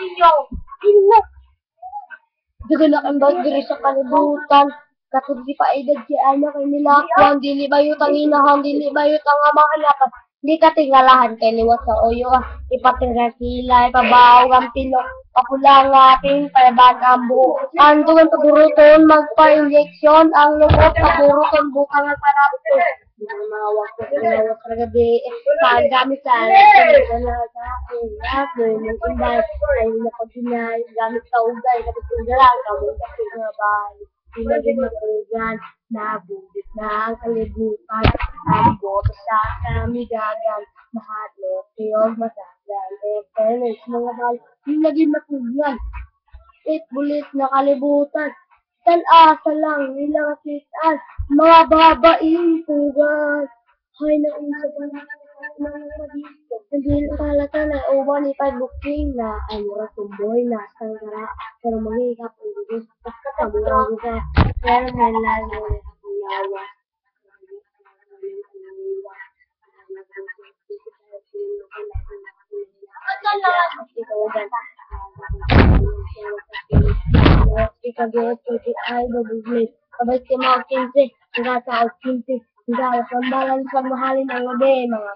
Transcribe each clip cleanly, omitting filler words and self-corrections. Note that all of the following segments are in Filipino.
inyo. Inyo. Dagan ang diri sa kalibutan. Katod di pa edad si anak kay nilakwan, dili bayot ang inahan, dili bayot ang amahanapan. Di ka tingalahan kay liwat sa oyo ipatinggal sila, ipabaw ang pilok, pakulangapin, palabag ang buhok. Ando ang paguruton, magpa-injection, ang lubot, paguruton, bukang ang parapto. Mawak ko pinawak sa gabi, gamit sa akin, sa ulat, ng inday, ay napaghinay, gamit sa ugay, kapit yung dalang, kamong kapit na bahay. Ilagay mo ugan, nabubit na ang kalibutan, ang boto sa kamigagan, mahalo, kayong masagan, fairness, mga bahal, ilagay mo ugan, bulit na kalibutan, tal-asa lang, nilang kitaan, mga babaing pugan, hay na unsa ba na mga madito, hindi talata na uban ipag-booking na ay mura tumboy na sangkara, pero mahihap ang gusto, kamura ko ka, pero may lalo ang lawa. Ikagawat ko si ay babuglit. Kabay si mga 15, hanggang sa 15, hanggang sambalan sa mahalin ang gabi, mga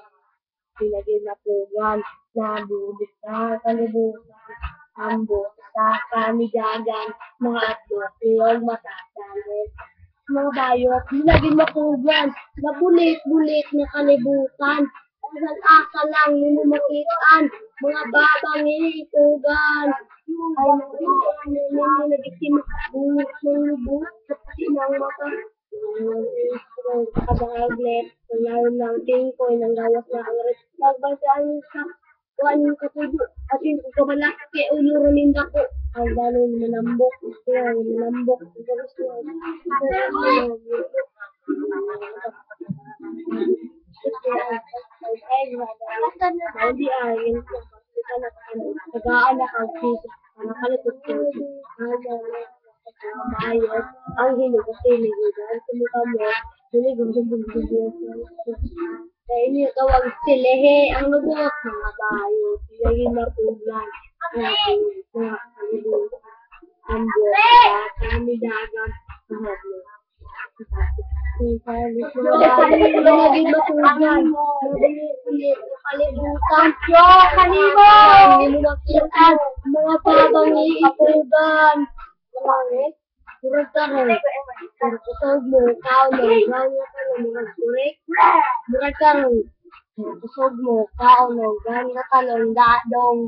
pinagin na program na bubis na kalibutan, ambo sa kamigagan, mga atlok, iyong matasalit. Mga bayot, pinagin na program na bulit-bulit na kalibutan, asal-asal lang ninumakitaan, mga batang itugan, ay mga nagsisimok buhok ng lubos sa pasinang mata. Kadangaglet, ngayon lang tingkoy ng gawas na ang nagbasaan sa kuan yung katubo at yung kabalak kay ulo rin ko ang dami manambok kaya manambok terus hindi ay nag-aanak ang sisi nakalitot ko maayos ang hinog kasi niligan sumukha mo niligan kaya ini tawag silehe ang lubos mga bayo silagin na puglan ang buwan kami dagan mahal mo lagi mapuglan ulit kalibutan kanimo hindi mo makita mga babang iipugan Murag karon, kusog mo, kaon mo, ganya ka ng murag surik. Murag karon, kusog mo, kaon mo, ganya ka ng da-dong.